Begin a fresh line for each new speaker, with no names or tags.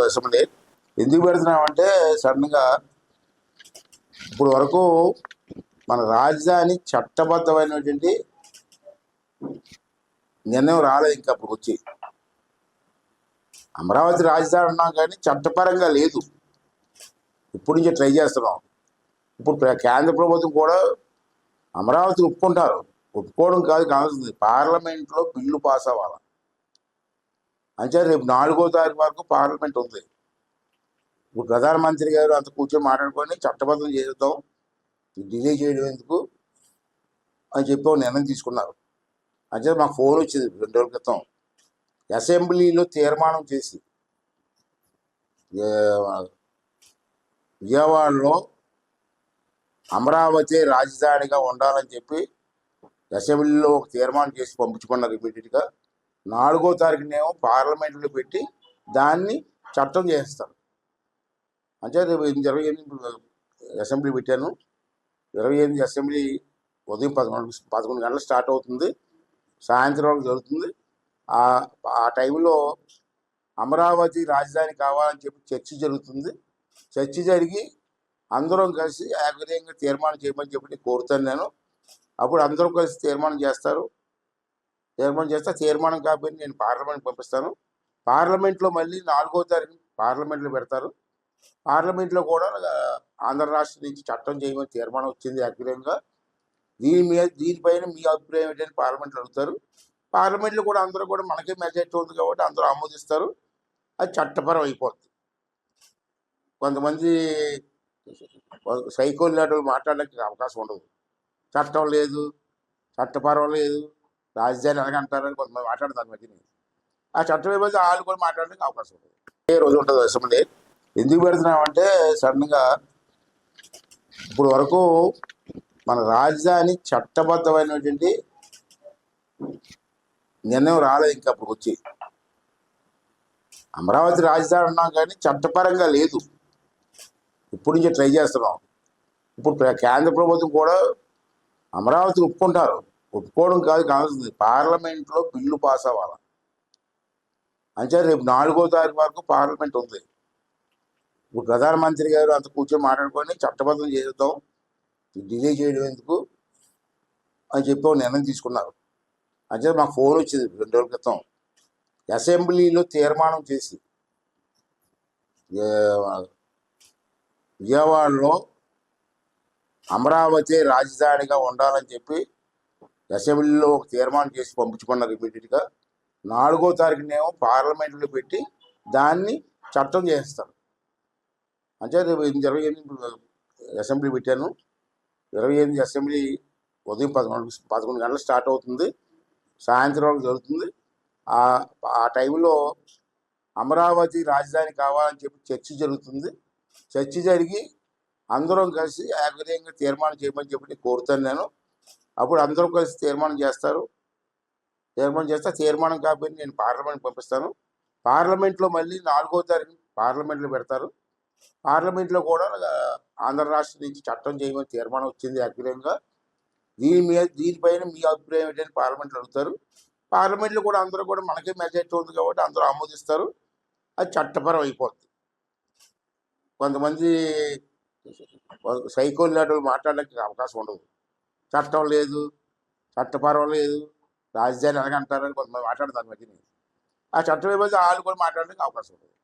Assembly ఎందుకు పెడుతున్నామంటే సడన్గా ఇప్పుడు వరకు మన రాజధాని చట్టబద్ధమైనటువంటి నిర్ణయం రాలేదు. ఇంకా అప్పుడు వచ్చి అమరావతి రాజధాని ఉన్నాం కానీ చట్టపరంగా లేదు. ఇప్పటి నుంచి ట్రై చేస్తున్నాం. ఇప్పుడు కేంద్ర ప్రభుత్వం కూడా అమరావతిని ఒప్పుకుంటారు. ఒప్పుకోవడం కాదు కావాల్సింది పార్లమెంట్లో బిల్లు పాస్ అవ్వాలి. అంటే రేపు 4వ తారీఖు వరకు పార్లమెంట్ ఉంది. ఇప్పుడు ప్రధానమంత్రి గారు అంత కూర్చొని మాట్లాడుకొని చట్టబద్ధం చేద్దాం, డిలే చేయడం ఎందుకు అని చెప్పి నిర్ణయం తీసుకున్నారు. అంటే మాకు ఫోన్ వచ్చింది 2 రోజుల క్రితం. అసెంబ్లీలో తీర్మానం చేసి విజయవాడలో అమరావతి రాజధానిగా ఉండాలని చెప్పి అసెంబ్లీలో ఒక తీర్మానం చేసి పంపించుకున్నారు. ఇమీడియట్గా 4వ తారీఖునేమో పార్లమెంట్లో పెట్టి దాన్ని చట్టం చేస్తారు. అంటే రేపు 28 అసెంబ్లీ పెట్టాను. 28 అసెంబ్లీ ఉదయం 11 గంటలకు స్టార్ట్ అవుతుంది, సాయంత్రం వరకు జరుగుతుంది. ఆ టైంలో అమరావతి రాజధాని కావాలని చెప్పి చర్చ జరుగుతుంది. చర్చ జరిగి అందరం కలిసి ఏకగ్రీయంగా తీర్మానం చేయమని చెప్పి కోరుతాను నేను. అప్పుడు అందరూ కలిసి తీర్మానం చేస్తారు. తీర్మానం చేస్తే తీర్మానం కాబట్టి నేను పార్లమెంట్ పంపిస్తాను. పార్లమెంట్లో మళ్ళీ 4వ తారీఖు పార్లమెంట్లో పెడతారు. పార్లమెంట్లో కూడా ఆంధ్ర రాష్ట్రం నుంచి చట్టం చేయమని తీర్మానం వచ్చింది ఏకగ్రీయంగా. దీనిపైన మీ అభిప్రాయం ఏంటని పార్లమెంట్లో అడుగుతారు. పార్లమెంట్లో కూడా అందరూ కూడా మనకే మెజారిటీ ఉంది కాబట్టి అందరూ ఆమోదిస్తారు. అది చట్టపరం అయిపోతుంది. కొంతమంది సైకోల్ లాంటి మాట్లాడడానికి అవకాశం ఉండదు. చట్టం లేదు, చట్టపరం లేదు, రాజధాని ఎలాగంటారని కొంతమంది మాట్లాడతారు మధ్యని. ఆ చట్టం ఏమైతే వాళ్ళు కూడా మాట్లాడడానికి అవకాశం ఉండదు. ఏ రోజు ఉంటుంది అసెంబ్లీ. ఎందుకు పెడుతున్నామంటే సడన్గా ఇప్పుడు వరకు మన రాజధాని చట్టబద్ధమైనటువంటి నిర్ణయం రాలేదు. ఇంకా అప్పుడు వచ్చి అమరావతి రాజధాని ఉన్నాం కానీ చట్టపరంగా లేదు. ఇప్పటి నుంచి ట్రై చేస్తున్నాం. ఇప్పుడు కేంద్ర ప్రభుత్వం కూడా అమరావతిని ఒప్పుకుంటారు. ఒప్పుకోవడం కాదు కావాల్సింది పార్లమెంట్లో బిల్లు పాస్ అవ్వాలి. అంటే రేపు 4వ తారీఖు వరకు పార్లమెంట్ ఉంది. ఇప్పుడు ప్రధానమంత్రి గారు అంత కూర్చొని మాట్లాడుకొని చట్టబద్ధం చేద్దాం, డిలే చేయడం ఎందుకు అని చెప్పి నిర్ణయం తీసుకున్నారు. అంటే మాకు ఫోన్ వచ్చింది 2 రోజుల క్రితం. అసెంబ్లీలో తీర్మానం చేసి విజయవాడలో అమరావతి రాజధానిగా ఉండాలని చెప్పి అసెంబ్లీలో ఒక తీర్మానం చేసి పంపించుకున్నారు. ఇమీడియట్గా 4వ తారీఖునేమో పార్లమెంట్లో పెట్టి దాన్ని చట్టం చేస్తారు. అంటే రేపు 28 అసెంబ్లీ పెట్టాను. 28 అసెంబ్లీ ఉదయం 11 గంటలకు స్టార్ట్ అవుతుంది, సాయంత్రం వరకు జరుగుతుంది. ఆ టైంలో అమరావతి రాజధాని కావాలని చెప్పి చర్చ జరుగుతుంది. చర్చ జరిగి అందరం కలిసి ఏకగ్రీయంగా తీర్మానం చేయమని చెప్పి కోరుతాను నేను. అప్పుడు అందరూ కలిసి తీర్మానం చేస్తారు. తీర్మానం చేస్తే తీర్మానం కాబట్టి నేను పార్లమెంట్ పంపిస్తాను. పార్లమెంట్లో మళ్ళీ 4వ తారీఖు పార్లమెంట్లో పెడతారు. పార్లమెంట్లో కూడా ఆంధ్ర రాష్ట్రం నుంచి చట్టం చేయమని తీర్మానం వచ్చింది ఏకగ్రీయంగా. దీనిపైన మీ అభిప్రాయం ఏంటని పార్లమెంట్లో అడుగుతారు. పార్లమెంట్లో కూడా అందరూ కూడా మనకే మెజారిటీ ఉంది కాబట్టి అందరూ ఆమోదిస్తారు. అది చట్టపరం అయిపోతుంది. కొంతమంది సైకోల్ లాంటి మాట్లాడడానికి అవకాశం ఉండదు. చట్టం లేదు, చట్టపరం లేదు, రాజధాని ఎలాగంటారని కొంతమంది మాట్లాడతారు మధ్యని. ఆ చట్టం ఏమైతే వాళ్ళు కూడా మాట్లాడడానికి అవకాశం ఉండదు.